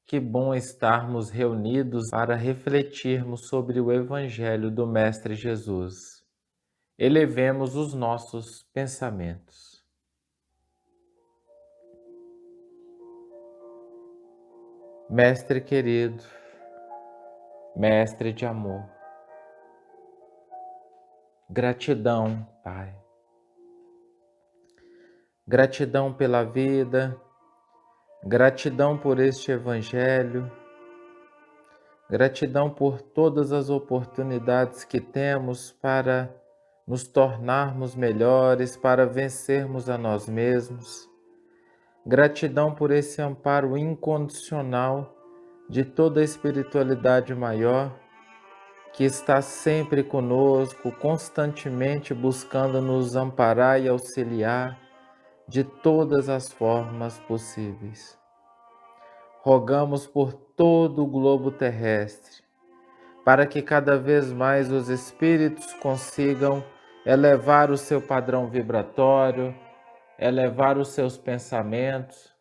Que bom estarmos reunidos para refletirmos sobre o Evangelho do Mestre Jesus. Elevemos os nossos pensamentos. Mestre querido, Mestre de amor, gratidão, Pai. Gratidão pela vida, gratidão por este Evangelho, gratidão por todas as oportunidades que temos para nos tornarmos melhores, para vencermos a nós mesmos. Gratidão por esse amparo incondicional de toda a espiritualidade maior, que está sempre conosco, constantemente buscando nos amparar e auxiliar de todas as formas possíveis. Rogamos por todo o globo terrestre, para que cada vez mais os espíritos consigam elevar o seu padrão vibratório, elevar os seus pensamentos,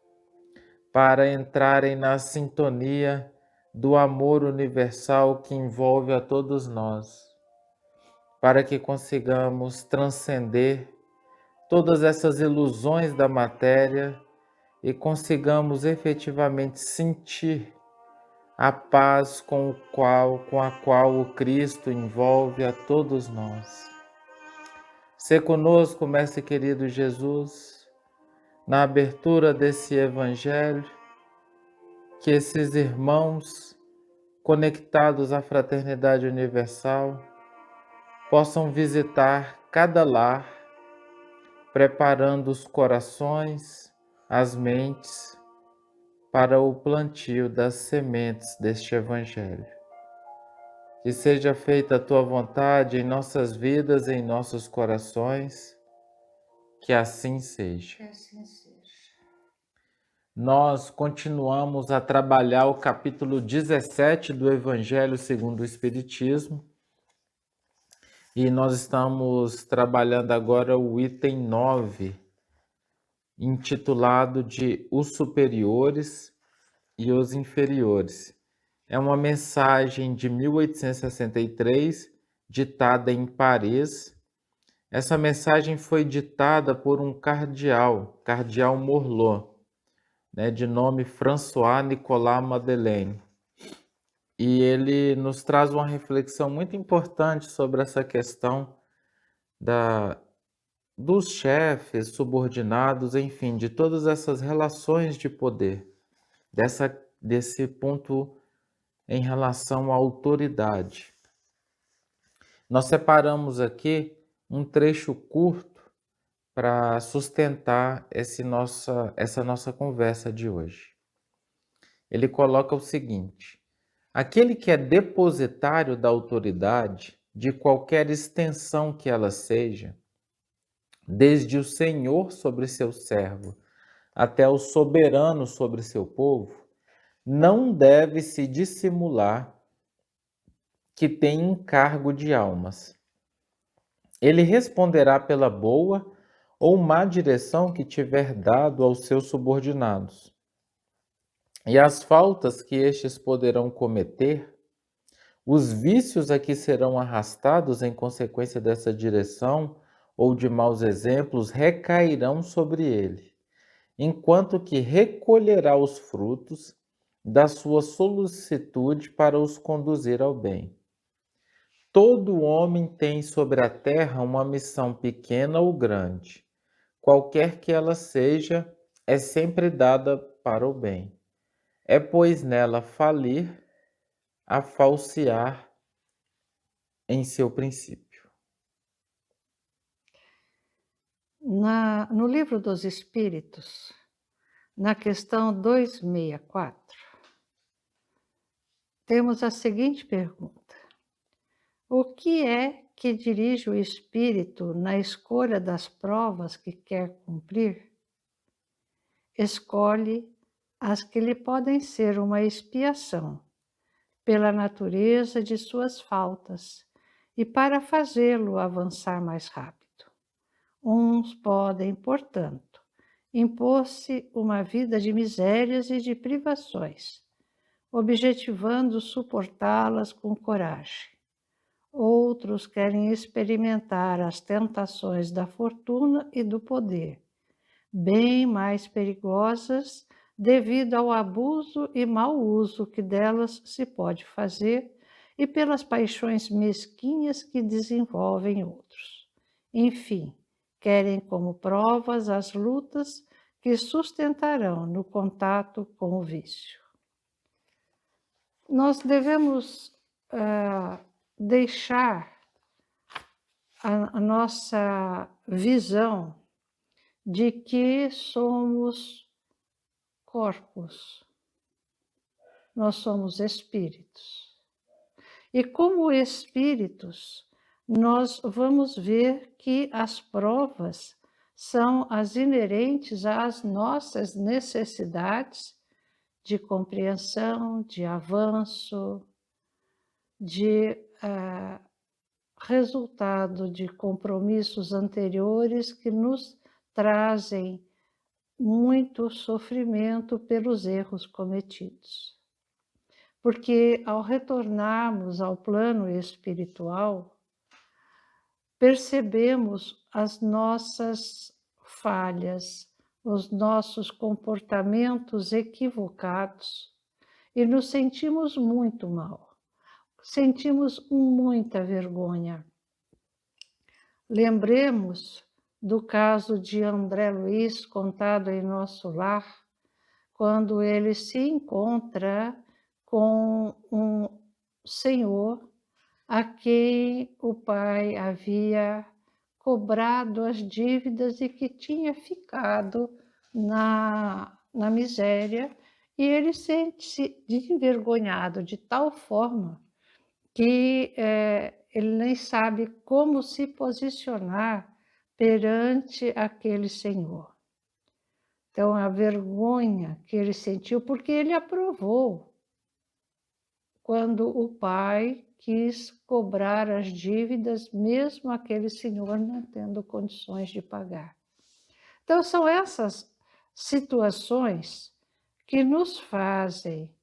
para entrarem na sintonia do amor universal que envolve a todos nós, para que consigamos transcender todas essas ilusões da matéria e consigamos efetivamente sentir a paz com a qual o Cristo envolve a todos nós. Sê conosco, Mestre querido Jesus, na abertura desse Evangelho, que esses irmãos conectados à fraternidade universal possam visitar cada lar, preparando os corações, as mentes, para o plantio das sementes deste Evangelho. Que seja feita a Tua vontade em nossas vidas e em nossos corações, que assim seja. Que assim seja. Nós continuamos a trabalhar o capítulo 17 do Evangelho segundo o Espiritismo, e nós estamos trabalhando agora o item 9, intitulado de Os Superiores e os Inferiores. É uma mensagem de 1863, ditada em Paris. Essa mensagem foi ditada por um cardeal, cardeal Morlot, de nome François Nicolas Madeleine. E ele nos traz uma reflexão muito importante sobre essa questão dos chefes, subordinados, enfim, de todas essas relações de poder, desse ponto em relação à autoridade. Nós separamos aqui um trecho curto para sustentar essa nossa conversa de hoje. Ele coloca o seguinte: aquele que é depositário da autoridade, de qualquer extensão que ela seja, desde o Senhor sobre seu servo até o soberano sobre seu povo, não deve se dissimular que tem encargo de almas. Ele responderá pela boa ou má direção que tiver dado aos seus subordinados. E as faltas que estes poderão cometer, os vícios a que serão arrastados em consequência dessa direção ou de maus exemplos recairão sobre ele, enquanto que recolherá os frutos da sua solicitude para os conduzir ao bem. Todo homem tem sobre a terra uma missão pequena ou grande. Qualquer que ela seja, é sempre dada para o bem. É, pois, nela falir, a falsear em seu princípio. No Livro dos Espíritos, na questão 264, temos a seguinte pergunta: o que é que dirige o espírito na escolha das provas que quer cumprir? Escolhe as que lhe podem ser uma expiação, pela natureza de suas faltas, e para fazê-lo avançar mais rápido. Uns podem, portanto, impor-se uma vida de misérias e de privações, objetivando suportá-las com coragem. Outros querem experimentar as tentações da fortuna e do poder, bem mais perigosas devido ao abuso e mau uso que delas se pode fazer e pelas paixões mesquinhas que desenvolvem outros. Enfim, querem como provas as lutas que sustentarão no contato com o vício. Nós devemos deixar a nossa visão de que somos corpos, nós somos espíritos. E como espíritos, nós vamos ver que as provas são as inerentes às nossas necessidades de compreensão, de avanço, de resultado de compromissos anteriores que nos trazem muito sofrimento pelos erros cometidos. Porque ao retornarmos ao plano espiritual, percebemos as nossas falhas, os nossos comportamentos equivocados e nos sentimos muito mal, sentimos muita vergonha. Lembremos do caso de André Luiz, contado em nosso lar, quando ele se encontra com um senhor a quem o pai havia cobrado as dívidas e que tinha ficado na miséria, e ele sente-se envergonhado de tal forma que ele nem sabe como se posicionar perante aquele senhor. Então, a vergonha que ele sentiu, porque ele aprovou quando o pai quis cobrar as dívidas, mesmo aquele senhor não tendo condições de pagar. Então, são essas situações que nos fazem,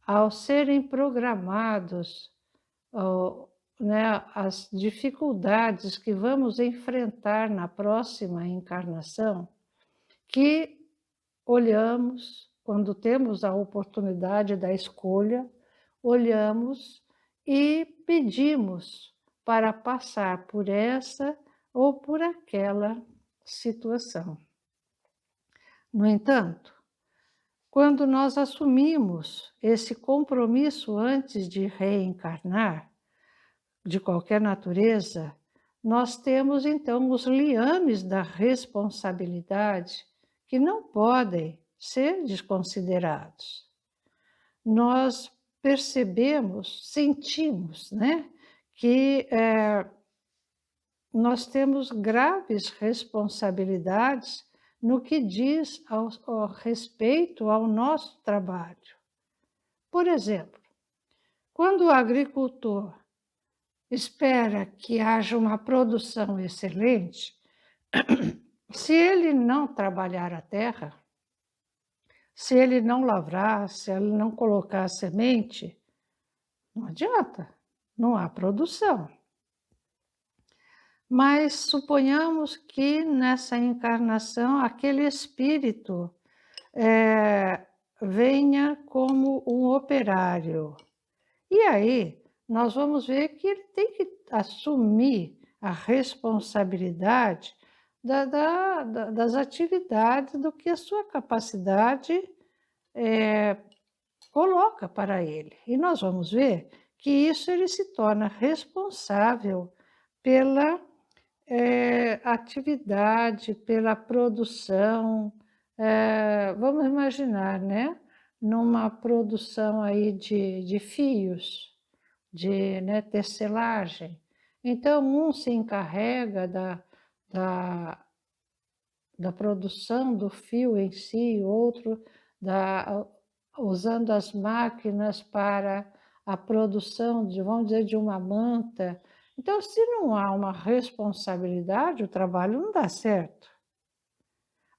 ao serem programados, as dificuldades que vamos enfrentar na próxima encarnação, que olhamos, quando temos a oportunidade da escolha, olhamos e pedimos para passar por essa ou por aquela situação. No entanto, quando nós assumimos esse compromisso antes de reencarnar, de qualquer natureza, nós temos então os liames da responsabilidade que não podem ser desconsiderados. Nós percebemos, sentimos, que nós temos graves responsabilidades no que diz ao respeito ao nosso trabalho. Por exemplo, quando o agricultor espera que haja uma produção excelente, se ele não trabalhar a terra, se ele não lavrar, se ele não colocar a semente, não adianta, não há produção. Mas suponhamos que nessa encarnação aquele espírito venha como um operário. E aí nós vamos ver que ele tem que assumir a responsabilidade das atividades do que a sua capacidade coloca para ele. E nós vamos ver que isso ele se torna responsável pela atividade, pela produção. Vamos imaginar, numa produção aí de fios, de tecelagem. Então, um se encarrega da produção do fio em si, outro usando as máquinas para a produção vamos dizer, de uma manta. Então, se não há uma responsabilidade, o trabalho não dá certo.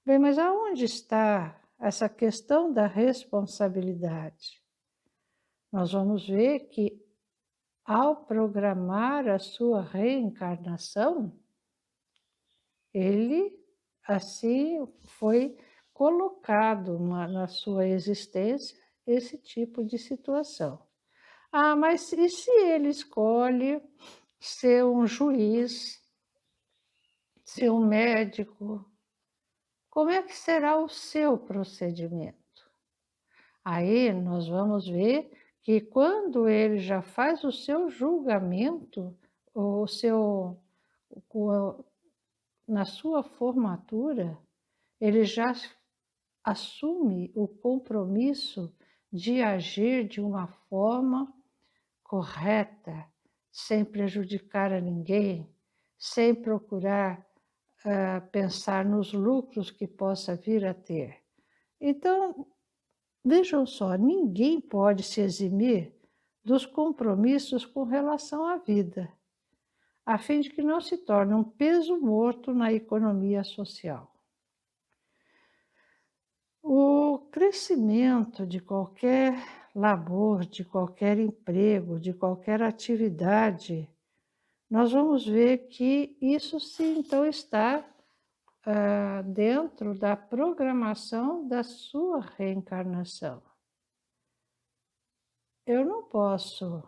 Bem, mas aonde está essa questão da responsabilidade? nós vamos ver que ao programar a sua reencarnação, ele assim foi colocado na sua existência esse tipo de situação. Ah, mas e se ele escolhe ser um juiz, ser um médico? Como é que será o seu procedimento? Aí nós vamos ver que quando ele já faz o seu julgamento, o seu, na sua formatura, ele já assume o compromisso de agir de uma forma correta, sem prejudicar a ninguém, sem procurar pensar nos lucros que possa vir a ter. Então, vejam só, ninguém pode se eximir dos compromissos com relação à vida, a fim de que não se torne um peso morto na economia social. O crescimento de qualquer labor, de qualquer emprego, de qualquer atividade, nós vamos ver que isso sim, então, está dentro da programação da sua reencarnação. Eu não posso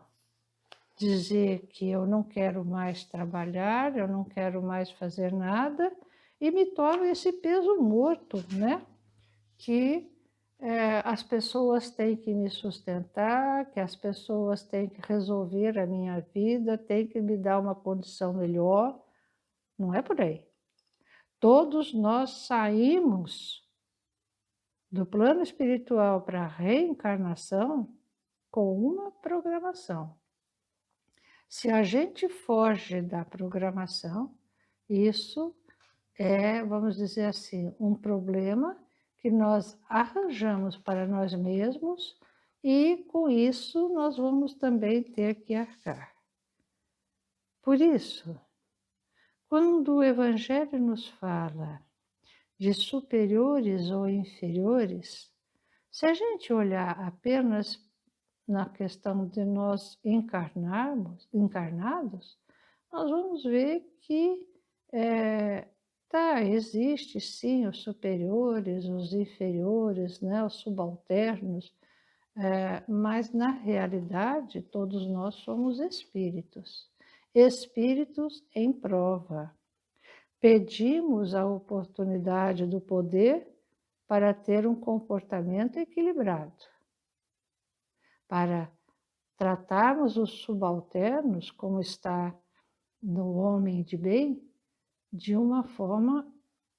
dizer que eu não quero mais trabalhar, eu não quero mais fazer nada, e me torno esse peso morto, né? Que as pessoas têm que me sustentar, que as pessoas têm que resolver a minha vida, têm que me dar uma condição melhor. Não é por aí. Todos nós saímos do plano espiritual para a reencarnação com uma programação. Se a gente foge da programação, isso é, vamos dizer assim, um problema que nós arranjamos para nós mesmos e, com isso, nós vamos também ter que arcar. Por isso, quando o Evangelho nos fala de superiores ou inferiores, se a gente olhar apenas na questão de nós encarnados, nós vamos ver que existe sim os superiores, os inferiores, né, os subalternos, mas na realidade todos nós somos espíritos, espíritos em prova. Pedimos a oportunidade do poder para ter um comportamento equilibrado, para tratarmos os subalternos, como está no homem de bem, de uma forma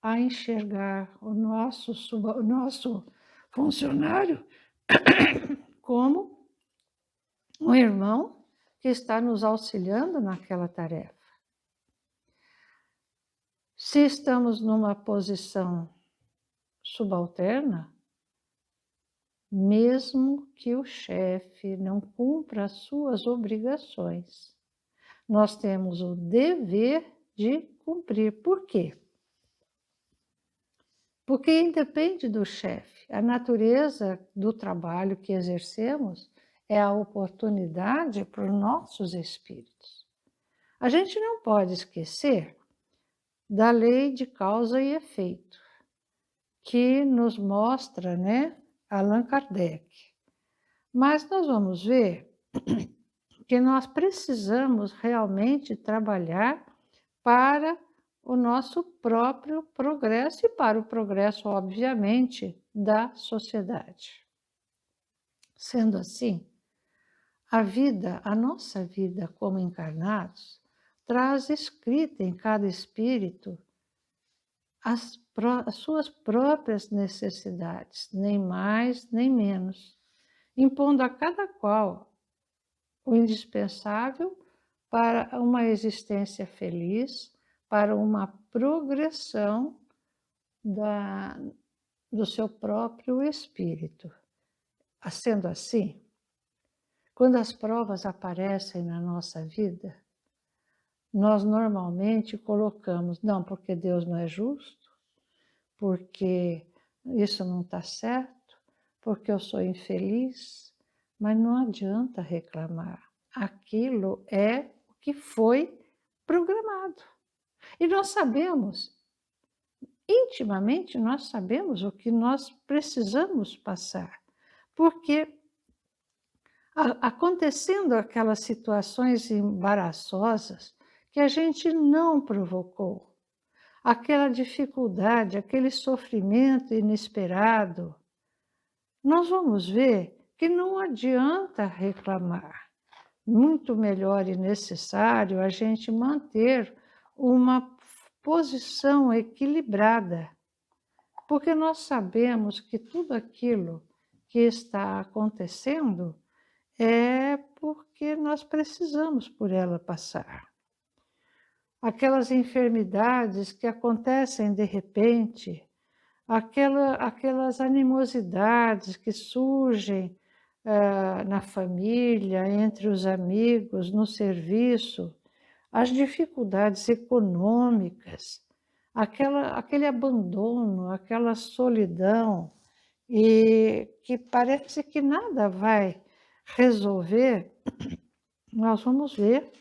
a enxergar o nosso funcionário como um irmão que está nos auxiliando naquela tarefa. Se estamos numa posição subalterna, mesmo que o chefe não cumpra as suas obrigações, nós temos o dever de cumprir. Por quê? Porque independe do chefe. A natureza do trabalho que exercemos é a oportunidade para os nossos espíritos. A gente não pode esquecer da lei de causa e efeito, que nos mostra, né, Allan Kardec. Mas nós vamos ver que nós precisamos realmente trabalhar para o nosso próprio progresso e para o progresso, obviamente, da sociedade. Sendo assim, a nossa vida como encarnados, traz escrita em cada espírito as suas próprias necessidades, nem mais nem menos, impondo a cada qual o indispensável para uma existência feliz, para uma progressão do seu próprio espírito. Sendo assim, quando as provas aparecem na nossa vida, nós normalmente colocamos, não, porque Deus não é justo, porque isso não está certo, porque eu sou infeliz, mas não adianta reclamar. Aquilo é o que foi programado. E nós sabemos, intimamente nós sabemos o que nós precisamos passar, porque acontecendo aquelas situações embaraçosas que a gente não provocou, aquela dificuldade, aquele sofrimento inesperado, nós vamos ver que não adianta reclamar. Muito melhor e necessário a gente manter uma posição equilibrada, porque nós sabemos que tudo aquilo que está acontecendo é porque nós precisamos por ela passar. Aquelas enfermidades que acontecem de repente, aquelas animosidades que surgem na família, entre os amigos, no serviço, as dificuldades econômicas, aquele abandono, aquela solidão, e que parece que nada vai resolver, nós vamos ver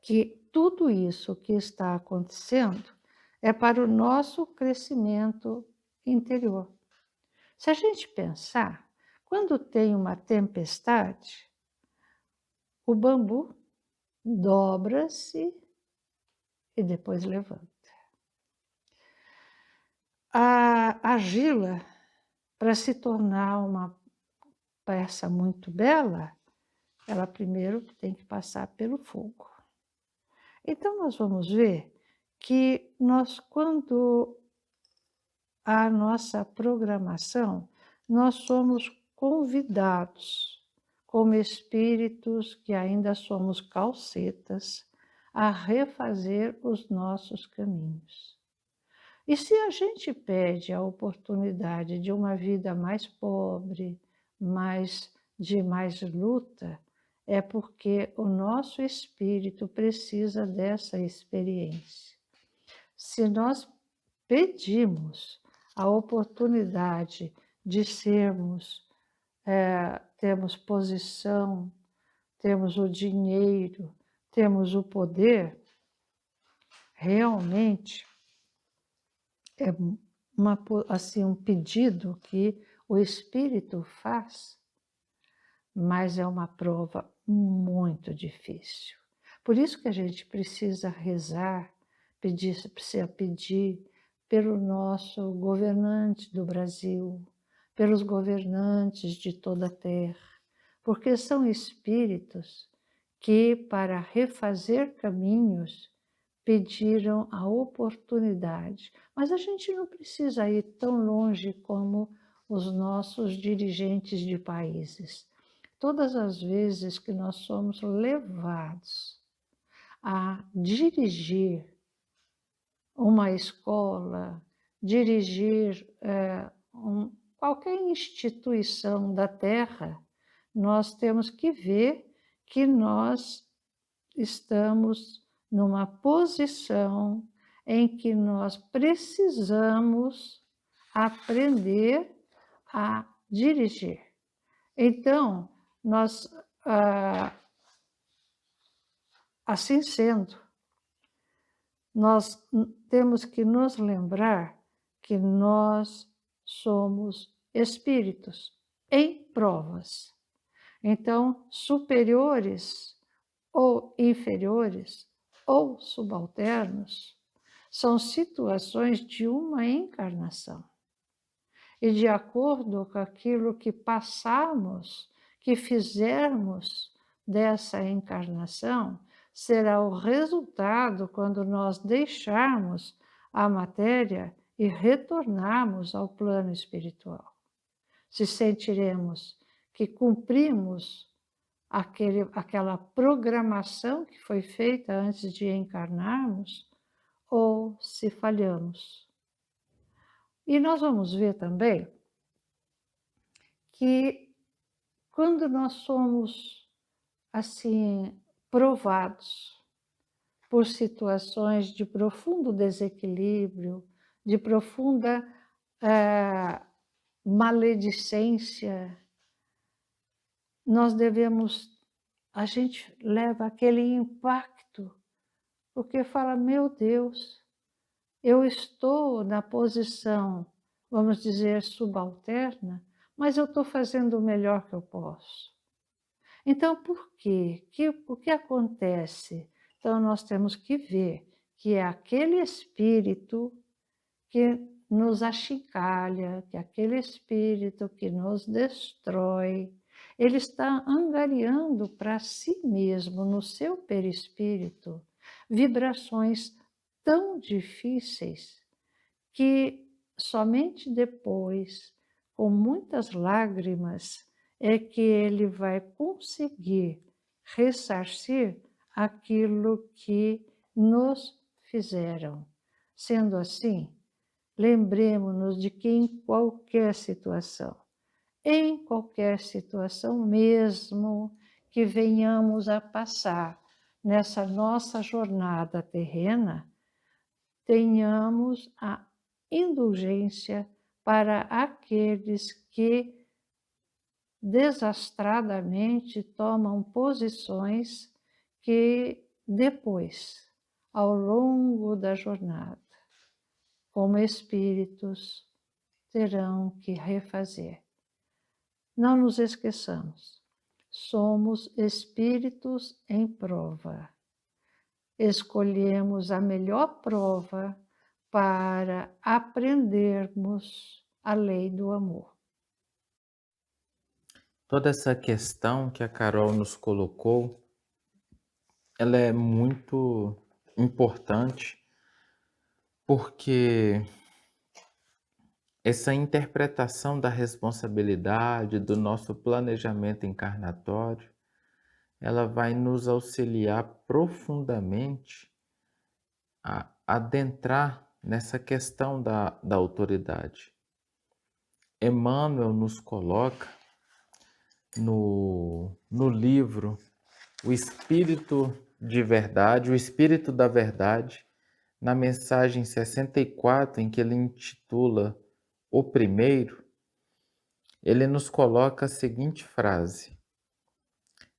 que tudo isso que está acontecendo é para o nosso crescimento interior. Se a gente pensar, quando tem uma tempestade, o bambu dobra-se e depois levanta. A argila, para se tornar uma peça muito bela, ela primeiro tem que passar pelo fogo. Então, nós vamos ver que quando a nossa programação, nós somos convidados, como espíritos que ainda somos calcetas, a refazer os nossos caminhos. E se a gente pede a oportunidade de uma vida mais pobre, de mais luta, é porque o nosso espírito precisa dessa experiência. Se nós pedimos a oportunidade de termos posição, temos o dinheiro, temos o poder, realmente é um pedido que o Espírito faz, mas é uma prova muito difícil. Por isso que a gente precisa rezar, precisa pedir pelo nosso governante do Brasil, pelos governantes de toda a terra, porque são espíritos que, para refazer caminhos, pediram a oportunidade. Mas a gente não precisa ir tão longe como os nossos dirigentes de países. Todas as vezes que nós somos levados a dirigir uma escola, dirigir qualquer instituição da Terra, nós temos que ver que nós estamos numa posição em que nós precisamos aprender a dirigir. Então, nós, assim sendo, nós temos que nos lembrar que nós somos espíritos em provas. Então, superiores ou inferiores ou subalternos são situações de uma encarnação. E de acordo com aquilo que passamos, que fizermos dessa encarnação, será o resultado quando nós deixarmos a matéria e retornarmos ao plano espiritual. Se sentiremos que cumprimos aquela programação que foi feita antes de encarnarmos, ou se falhamos. E nós vamos ver também que quando nós somos assim provados por situações de profundo desequilíbrio, de profunda maledicência, nós devemos, a gente leva aquele impacto, porque fala: "Meu Deus, eu estou na posição, vamos dizer, subalterna, mas eu estou fazendo o melhor que eu posso". Então, por quê? O que acontece? Então, nós temos que ver que é aquele espírito que nos achincalha, que é aquele espírito que nos destrói, ele está angariando para si mesmo, no seu perispírito, vibrações tão difíceis que somente depois, com muitas lágrimas, é que ele vai conseguir ressarcir aquilo que nos fizeram. Sendo assim, lembremos-nos de que em qualquer situação mesmo que venhamos a passar nessa nossa jornada terrena, tenhamos a indulgência para aqueles que desastradamente tomam posições que depois, ao longo da jornada, como espíritos, terão que refazer. Não nos esqueçamos, somos espíritos em prova. Escolhemos a melhor prova para aprendermos a lei do amor. Toda essa questão que a Carol nos colocou, ela é muito importante, porque essa interpretação da responsabilidade, do nosso planejamento encarnatório, ela vai nos auxiliar profundamente a adentrar nessa questão da autoridade. Emmanuel nos coloca no livro O Espírito de Verdade, o Espírito da Verdade, na mensagem 64, em que ele intitula O Primeiro, ele nos coloca a seguinte frase: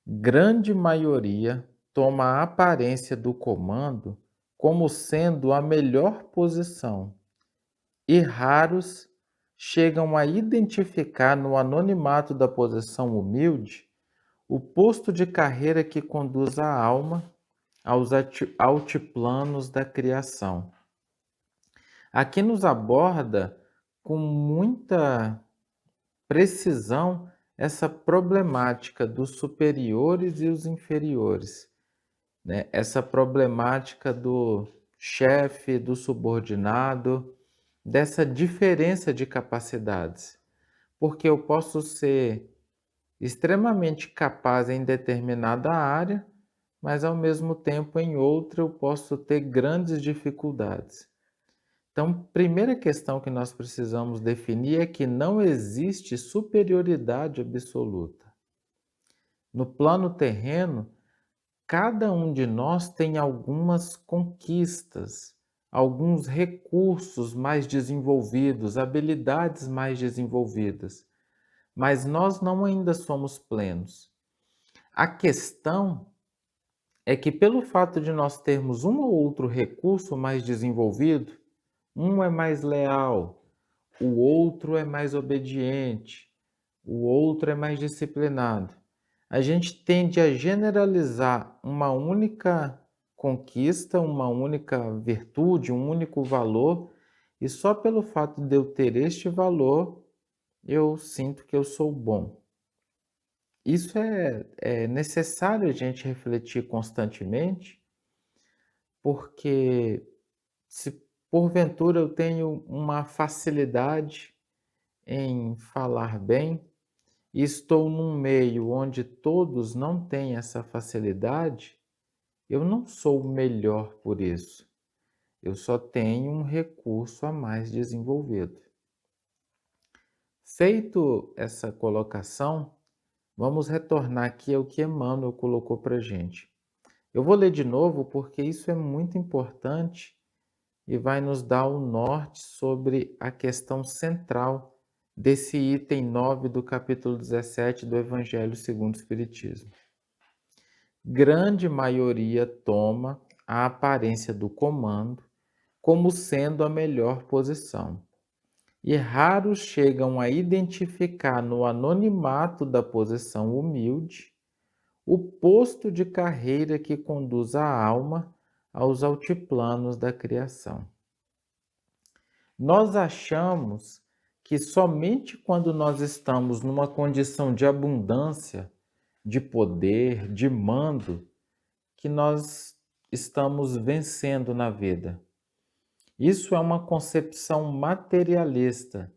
grande maioria toma a aparência do comando como sendo a melhor posição, e raros chegam a identificar no anonimato da posição humilde o posto de carreira que conduz a alma aos altiplanos da criação. Aqui nos aborda com muita precisão essa problemática dos superiores e os inferiores, né? Essa problemática do chefe, do subordinado, dessa diferença de capacidades, porque eu posso ser extremamente capaz em determinada área, mas ao mesmo tempo em outra eu posso ter grandes dificuldades. Então, primeira questão que nós precisamos definir é que não existe superioridade absoluta. No plano terreno, cada um de nós tem algumas conquistas, alguns recursos mais desenvolvidos, habilidades mais desenvolvidas, mas nós não ainda somos plenos. A questão é que, pelo fato de nós termos um ou outro recurso mais desenvolvido, um é mais leal, o outro é mais obediente, o outro é mais disciplinado. A gente tende a generalizar uma única conquista, uma única virtude, um único valor, e só pelo fato de eu ter este valor, eu sinto que eu sou bom. Isso é necessário a gente refletir constantemente, porque se porventura eu tenho uma facilidade em falar bem e estou num meio onde todos não têm essa facilidade, eu não sou melhor por isso. Eu só tenho um recurso a mais desenvolvido. Feito essa colocação, vamos retornar aqui ao que Emmanuel colocou para a gente. Eu vou ler de novo porque isso é muito importante e vai nos dar o norte sobre a questão central desse item 9 do capítulo 17 do Evangelho segundo o Espiritismo. Grande maioria toma a aparência do comando como sendo a melhor posição, e raros chegam a identificar no anonimato da posição humilde o posto de carreira que conduz a alma aos altiplanos da criação. Nós achamos que somente quando nós estamos numa condição de abundância, de poder, de mando, que nós estamos vencendo na vida. Isso é uma concepção materialista.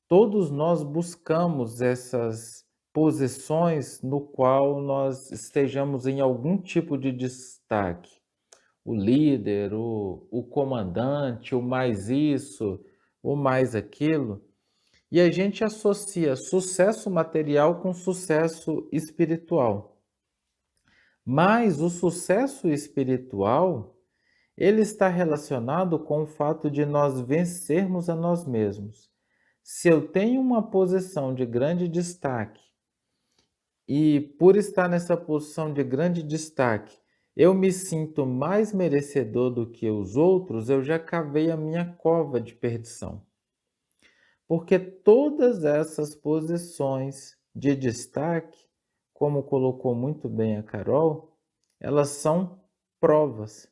Todos nós buscamos essas posições no qual nós estejamos em algum tipo de destaque. O líder, o comandante, o mais isso, o mais aquilo. E a gente associa sucesso material com sucesso espiritual. Mas o sucesso espiritual, ele está relacionado com o fato de nós vencermos a nós mesmos. Se eu tenho uma posição de grande destaque e por estar nessa posição de grande destaque, eu me sinto mais merecedor do que os outros, eu já cavei a minha cova de perdição. Porque todas essas posições de destaque, como colocou muito bem a Carol, elas são provas.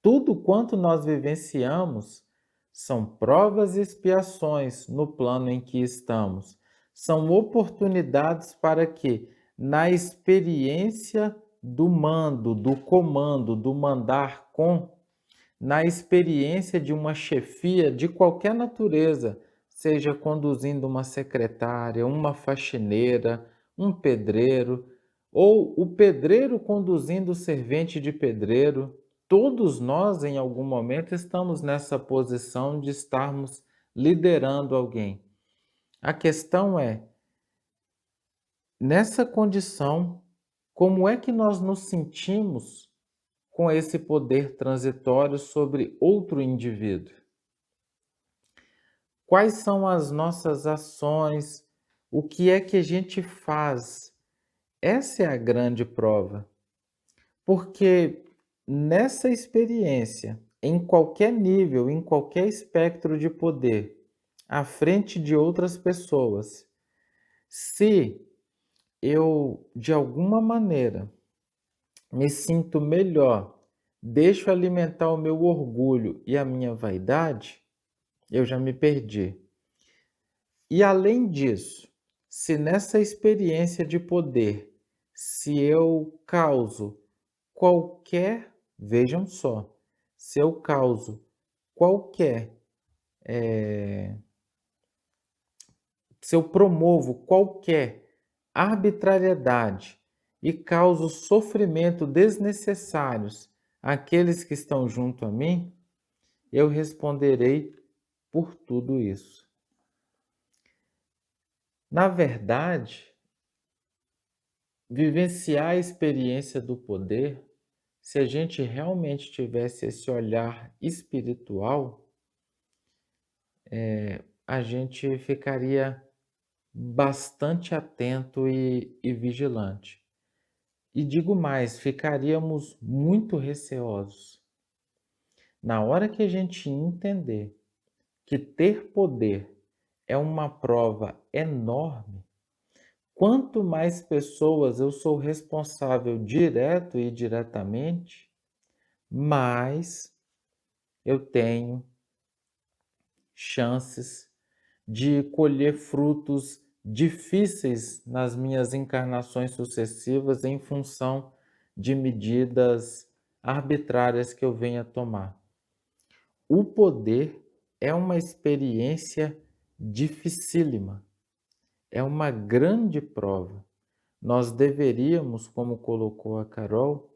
Tudo quanto nós vivenciamos são provas e expiações no plano em que estamos. São oportunidades para que, na experiência do mando, do comando, do mandar com, na experiência de uma chefia de qualquer natureza, seja conduzindo uma secretária, uma faxineira, um pedreiro, ou o pedreiro conduzindo o servente de pedreiro, todos nós, em algum momento, estamos nessa posição de estarmos liderando alguém. A questão é, nessa condição, como é que nós nos sentimos com esse poder transitório sobre outro indivíduo? Quais são as nossas ações? O que é que a gente faz? Essa é a grande prova. Porque nessa experiência, em qualquer nível, em qualquer espectro de poder, à frente de outras pessoas, se eu, de alguma maneira, me sinto melhor, deixo alimentar o meu orgulho e a minha vaidade, eu já me perdi. E além disso, se nessa experiência de poder, se eu causo qualquer, vejam só, se eu causo qualquer, se eu promovo qualquer arbitrariedade e causo sofrimento desnecessários àqueles que estão junto a mim, eu responderei por tudo isso. Na verdade, vivenciar a experiência do poder, se a gente realmente tivesse esse olhar espiritual, a gente ficaria bastante atento e vigilante. E digo mais, ficaríamos muito receosos. Na hora que a gente entender que ter poder é uma prova enorme, quanto mais pessoas eu sou responsável direto e diretamente, mais eu tenho chances de colher frutos difíceis nas minhas encarnações sucessivas em função de medidas arbitrárias que eu venha tomar. O poder é uma experiência dificílima, é uma grande prova. Nós deveríamos, como colocou a Carol,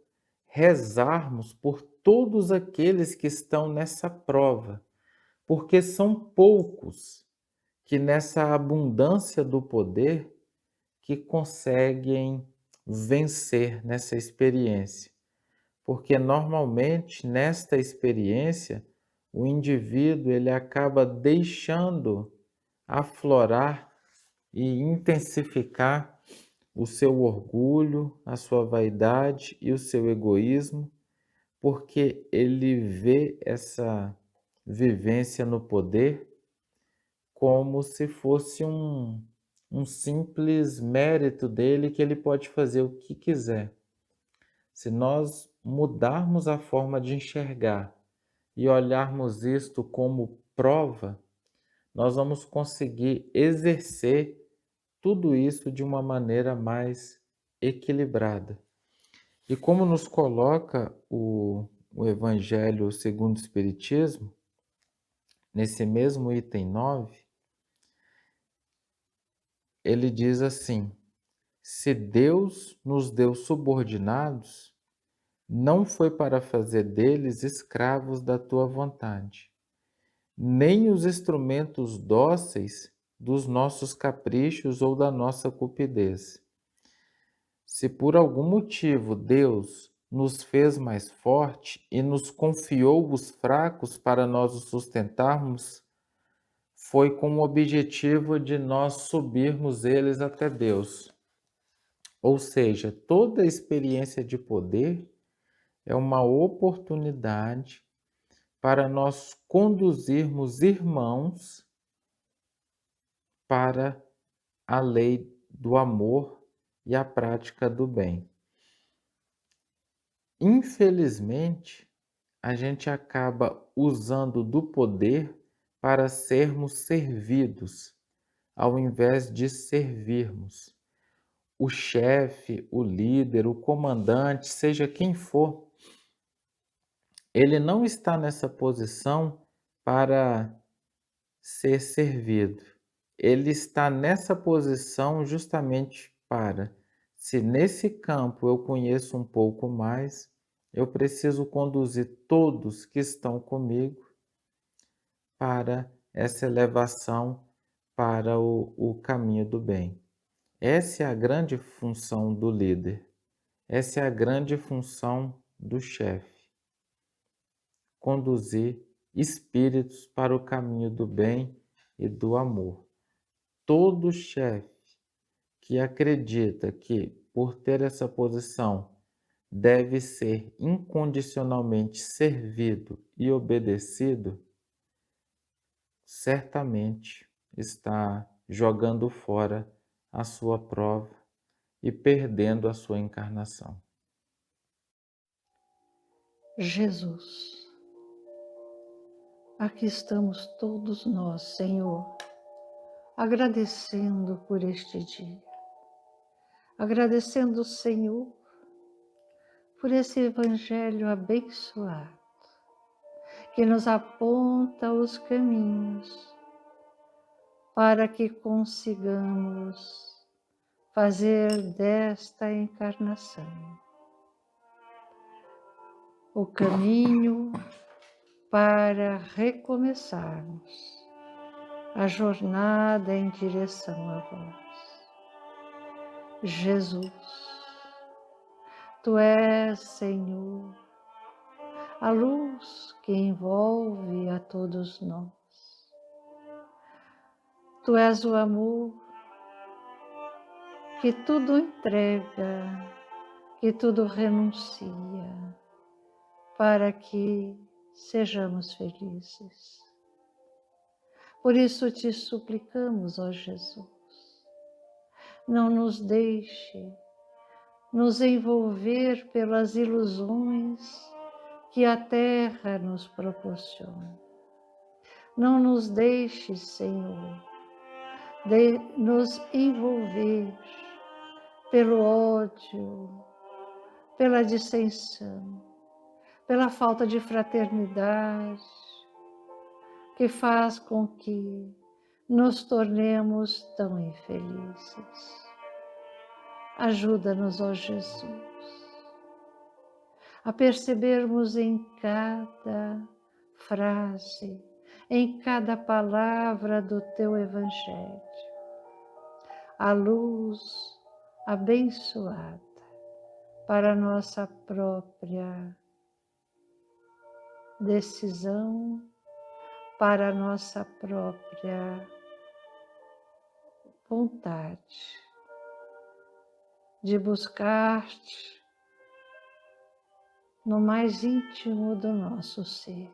rezarmos por todos aqueles que estão nessa prova, porque são poucos que nessa abundância do poder que conseguem vencer nessa experiência. Porque normalmente nesta experiência o indivíduo ele acaba deixando aflorar e intensificar o seu orgulho, a sua vaidade e o seu egoísmo, porque ele vê essa vivência no poder como se fosse um simples mérito dele que ele pode fazer o que quiser. Se nós mudarmos a forma de enxergar e olharmos isto como prova, nós vamos conseguir exercer tudo isso de uma maneira mais equilibrada. E como nos coloca o Evangelho segundo o Espiritismo, nesse mesmo item 9, ele diz assim: se Deus nos deu subordinados, não foi para fazer deles escravos da tua vontade, nem os instrumentos dóceis dos nossos caprichos ou da nossa cupidez. Se por algum motivo Deus nos fez mais forte e nos confiou os fracos para nós os sustentarmos, foi com o objetivo de nós subirmos eles até Deus. Ou seja, toda experiência de poder é uma oportunidade para nós conduzirmos irmãos para a lei do amor e a prática do bem. Infelizmente, a gente acaba usando do poder para sermos servidos, ao invés de servirmos. O chefe, o líder, o comandante, seja quem for, ele não está nessa posição para ser servido. Ele está nessa posição justamente para, se nesse campo eu conheço um pouco mais, eu preciso conduzir todos que estão comigo para essa elevação para o caminho do bem. Essa é a grande função do líder. Essa é a grande função do chefe. Conduzir espíritos para o caminho do bem e do amor. Todo chefe que acredita que, por ter essa posição, deve ser incondicionalmente servido e obedecido, certamente está jogando fora a sua prova e perdendo a sua encarnação. Jesus, aqui estamos todos nós, Senhor, agradecendo por este dia, agradecendo, Senhor, por esse Evangelho abençoado, que nos aponta os caminhos para que consigamos fazer desta encarnação o caminho para recomeçarmos a jornada em direção a vós. Jesus, Tu és, Senhor, a luz que envolve a todos nós. Tu és o amor que tudo entrega, que tudo renuncia, para que sejamos felizes. Por isso te suplicamos, ó Jesus, não nos deixe nos envolver pelas ilusões que a terra nos proporciona. Não nos deixe, Senhor, de nos envolver pelo ódio, pela dissensão, pela falta de fraternidade, que faz com que nos tornemos tão infelizes. Ajuda-nos, ó Jesus, a percebermos em cada frase, em cada palavra do Teu Evangelho, a luz abençoada para a nossa própria decisão, para a nossa própria vontade de buscar-te no mais íntimo do nosso ser.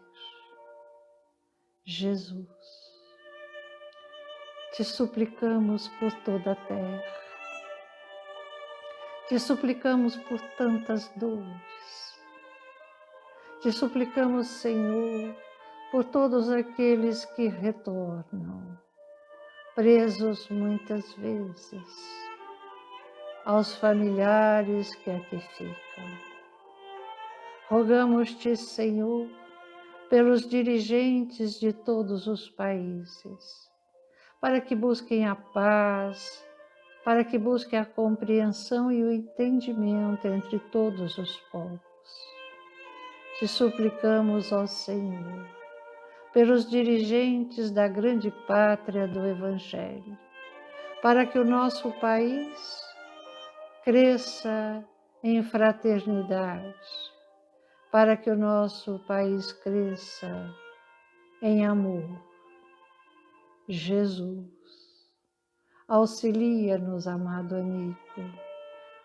Jesus, te suplicamos por toda a terra, te suplicamos por tantas dores, te suplicamos, Senhor, por todos aqueles que retornam, presos muitas vezes, aos familiares que aqui ficam. Rogamos-te, Senhor, pelos dirigentes de todos os países, para que busquem a paz, para que busquem a compreensão e o entendimento entre todos os povos. Te suplicamos, ó Senhor, pelos dirigentes da grande pátria do Evangelho, para que o nosso país cresça em fraternidade, para que o nosso país cresça em amor. Jesus, auxilia-nos, amado amigo,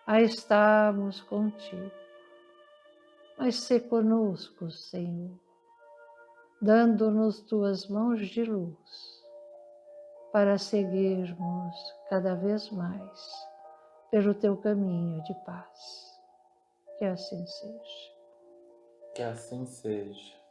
a estarmos contigo, mas sê conosco, Senhor, dando-nos tuas mãos de luz para seguirmos cada vez mais pelo teu caminho de paz. Que assim seja. Que assim seja.